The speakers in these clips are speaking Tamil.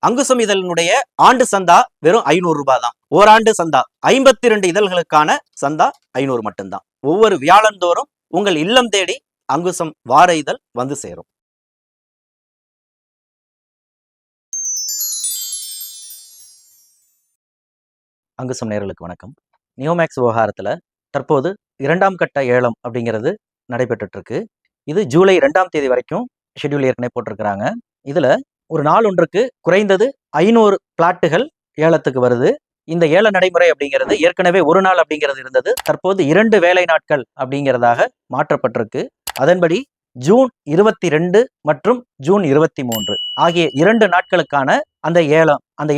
அங்குசம் இதழினுடைய ஆண்டு சந்தா வெறும் 500 ரூபாய் தான். ஓராண்டு சந்தா 52 இதழ்களுக்கான சந்தா 500 மட்டும்தான். ஒவ்வொரு வியாழந்தோறும் உங்கள் இல்லம் தேடி அங்குசம் வார இதழ் வந்து சேரும். அங்குசம் நேயர்களுக்கு வணக்கம். நியோமேக்ஸ் விவகாரத்துல தற்போது 2ஆம் கட்ட ஏலம் அப்படிங்கிறது நடைபெற்றுட்டு இருக்கு. இது ஜூலை 2ஆம் தேதி வரைக்கும் ஷெட்யூல் ஏற்கனவே போட்டிருக்கிறாங்க. இதுல ஒரு நாள் ஒன்றுக்கு குறைந்தது 500 பிளாட்டுகள் ஏலத்துக்கு வருது. இந்த ஏல நடைமுறை அப்படிங்கிறது ஏற்கனவே ஒரு நாள் அப்படிங்கிறது இருந்தது. தற்போது 2 வேலை நாட்கள் அப்படிங்கிறதாக மாற்றப்பட்டிருக்கு. அதன்படி ஜூன் 22 மற்றும் ஜூன் 23 ஆகிய 2 நாட்களுக்கான அந்த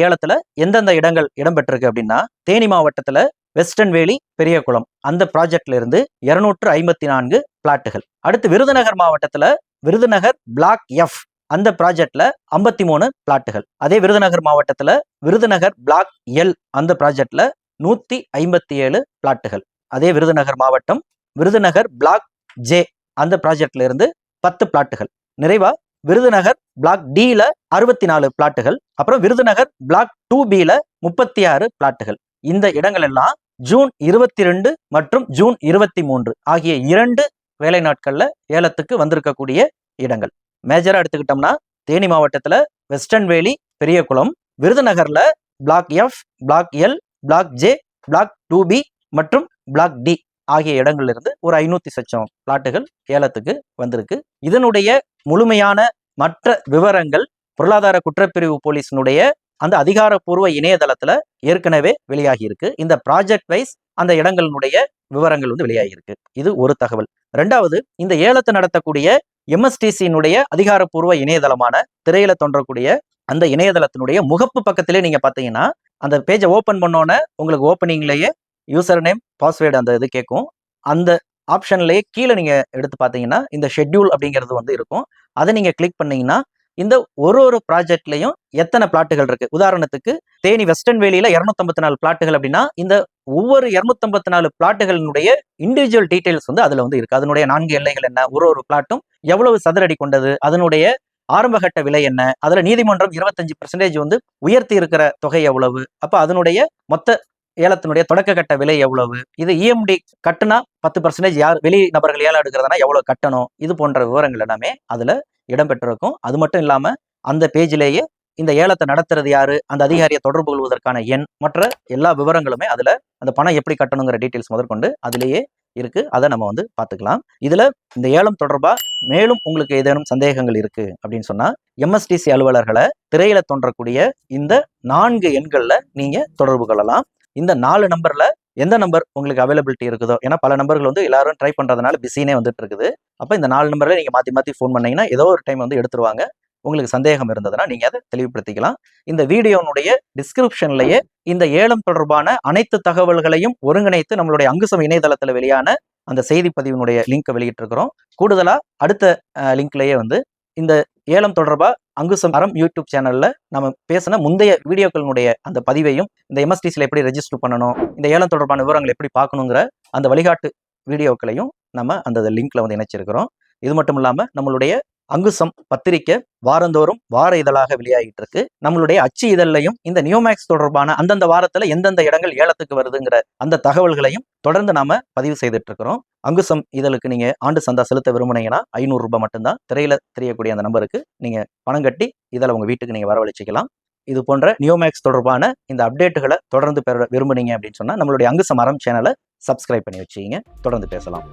ஏலத்துல எந்தெந்த இடங்கள் இடம்பெற்றிருக்கு அப்படின்னா, தேனி மாவட்டத்துல வெஸ்டர்ன் வேலி பெரியகுளம் அந்த ப்ராஜெக்ட்ல இருந்து 254 பிளாட்டுகள். அடுத்து விருதுநகர் மாவட்டத்துல விருதுநகர் பிளாக் எஃப் அந்த ப்ராஜெக்ட்ல 53 பிளாட்டுகள். அதே விருதுநகர் மாவட்டத்துல விருதுநகர் பிளாக் எல் அந்த ப்ராஜெக்ட்ல 157 பிளாட்டுகள். அதே விருதுநகர் மாவட்டம் விருதுநகர் பிளாக் ஜே அந்த ப்ராஜெக்ட்ல இருந்து 10 பிளாட்டுகள். நிறைவா விருதுநகர் பிளாக் டில 64 பிளாட்டுகள். அப்புறம் விருதுநகர் பிளாக் 2பில 36 பிளாட்டுகள். இந்த இடங்கள் எல்லாம் ஜூன் 22 மற்றும் ஜூன் 23 ஆகிய 2 வேலை நாட்கள்ல ஏலத்துக்கு வந்திருக்கக்கூடிய இடங்கள். மேஜரா எடுத்துக்கிட்டோம்னா தேனி மாவட்டத்துல வெஸ்டர்ன் வேலி பெரியகுளம், விருதுநகர்ல block F, block L, block J, block 2பி மற்றும் பிளாக் டி ஆகிய இடங்கள்ல இருந்து ஒரு 500 சச்சம் பிளாட்டுகள் ஏலத்துக்கு வந்திருக்கு. இதனுடைய முழுமையான மற்ற விவரங்கள் பொருளாதார குற்றப்பிரிவு போலீஸினுடைய அந்த அதிகாரப்பூர்வ இணையதளத்துல ஏற்கனவே வெளியாகி இருக்கு. இந்த ப்ராஜெக்ட் வைஸ் அந்த இடங்களினுடைய விவரங்கள் வெளியாகி இருக்கு. இது ஒரு தகவல். 2வது, இந்த ஏலத்தை நடத்தக்கூடிய எம்எஸ்டிசியினுடைய அதிகாரப்பூர்வ இணையதளமான திரையில தோன்றக்கூடிய அந்த இணையதளத்தினுடைய முகப்பு பக்கத்திலே நீங்க பாத்தீங்கன்னா, அந்த பேஜை ஓபன் பண்ணோன்னே உங்களுக்கு ஓப்பனிங்லேயே யூசர் நேம் பாஸ்வேர்டு அந்த இது கேட்கும். அந்த ஆப்ஷன்லேயே கீழே நீங்க எடுத்து பார்த்தீங்கன்னா இந்த ஷெட்யூல் அப்படிங்கிறது இருக்கும். அதை நீங்க கிளிக் பண்ணீங்கன்னா இந்த ஒரு ப்ராஜெக்ட்லையும் எத்தனை பிளாட்டுகள் இருக்கு. உதாரணத்துக்கு தேனி வெஸ்டர்ன் வேலியில 254 பிளாட்டுகள் அப்படின்னா இந்த ஒவ்வொரு 254 பிளாட்டுகளினுடைய இண்டிவிஜுவல் டீடைல்ஸ் அதுல இருக்கு. அதனுடைய 4 எல்லைகள் என்ன, ஒரு பிளாட்டும் எவ்வளவு சதுரடி கொண்டது, அதனுடைய ஆரம்பகட்ட விலை என்ன, அதுல நீதிமன்றம் 25% உயர்த்தி இருக்கிற தொகை எவ்வளவு, அப்ப அதனுடைய மொத்த ஏலத்தினுடைய தொடக்க கட்ட விலை எவ்வளவு, இது இஎம்டி கட்டுனா 10% யார் வெளி நபர்கள் ஏலம் எடுக்கிறதுனா எவ்வளவு கட்டணும், இது போன்ற விவரங்கள் எல்லாமே அதுல இடம்பெற்றிருக்கும். அது மட்டும் இல்லாம அந்த பேஜிலேயே இந்த ஏலத்தை நடத்துறது யாரு, அந்த அதிகாரியை தொடர்பு கொள்வதற்கான எண், மற்ற எல்லா விவரங்களுமே அதுல அந்த பணம் எப்படி கட்டணுங்கிற டீட்டெயில்ஸ் முதற்கொண்டு அதுலேயே இருக்கு. அதை நம்ம பார்த்துக்கலாம். இதுல இந்த ஏலம் தொடர்பா மேலும் உங்களுக்கு ஏதேனும் சந்தேகங்கள் இருக்கு அப்படின்னு சொன்னா எம்எஸ்டிசி அலுவலர்களை திரையில தோன்றக்கூடிய இந்த 4 எண்கள்ல நீங்க தொடர்பு கொள்ளலாம். இந்த 4 நம்பர்ல எந்த நம்பர் உங்களுக்கு அவைலபிலிட்டி இருக்குதோ, ஏன்னா பல நம்பர்கள் எல்லாரும் ட்ரை பண்றதுனால பிஸினே வந்துட்டு இருக்குது. அப்ப இந்த 4 நம்பர்ல நீங்க மாத்தி ஃபோன் பண்ணீங்கன்னா ஏதோ ஒரு டைம் எடுத்துருவாங்க. உங்களுக்கு சந்தேகம் இருந்ததுன்னா நீங்க அதை தெளிவுபடுத்திக்கலாம். இந்த வீடியோனுடைய டிஸ்கிரிப்ஷன்லயே இந்த ஏலம் தொடர்பான அனைத்து தகவல்களையும் ஒருங்கிணைத்து நம்மளுடைய அங்குசம் இணையதளத்துல வெளியான அந்த செய்தி பதிவினுடைய லிங்க் வெளியிட்டு இருக்கிறோம். கூடுதலா அடுத்த லிங்க்லயே இந்த ஏலம் தொடர்பா அங்குசம் அறம் யூடியூப் சேனல்ல நம்ம பேசின முந்தைய வீடியோக்களினுடைய அந்த பதிவையும், இந்த எம்எஸ்டிசில எப்படி ரெஜிஸ்டர் பண்ணணும், இந்த ஏலம் தொடர்பான விவரங்கள் எப்படி பார்க்கணுங்கிற அந்த வழிகாட்டு வீடியோக்களையும் நம்ம அந்த லிங்க்ல இணைச்சிருக்கிறோம். இது மட்டும் இல்லாம நம்மளுடைய அங்குசம் பத்திரிக்கை வாரந்தோறும் வார இதழாக வெளியாகிட்டு இருக்கு. நம்மளுடைய அச்சு இதழையும் இந்த நியோமேக்ஸ் தொடர்பான அந்தந்த வாரத்துல எந்தெந்த இடங்கள் ஏலத்துக்கு வருதுங்கிற அந்த தகவல்களையும் தொடர்ந்து நாம பதிவு செய்துட்டு இருக்கிறோம். அங்குசம் இதழுக்கு நீங்க ஆண்டு சந்தா செலுத்த விரும்புனீங்கன்னா 500 ரூபாய் மட்டும்தான். திரையில தெரியக்கூடிய அந்த நம்பருக்கு நீங்க பணம் கட்டி இதில் உங்க வீட்டுக்கு நீங்க வரவழைச்சிக்கலாம். இது போன்ற நியோமேக்ஸ் தொடர்பான இந்த அப்டேட்டுகளை தொடர்ந்து பெற விரும்புனீங்க அப்படின்னு சொன்னா நம்மளுடைய அங்குசம் அறம் சேனலை சப்ஸ்கிரைப் பண்ணி வச்சுக்கிங்க. தொடர்ந்து பேசலாம்.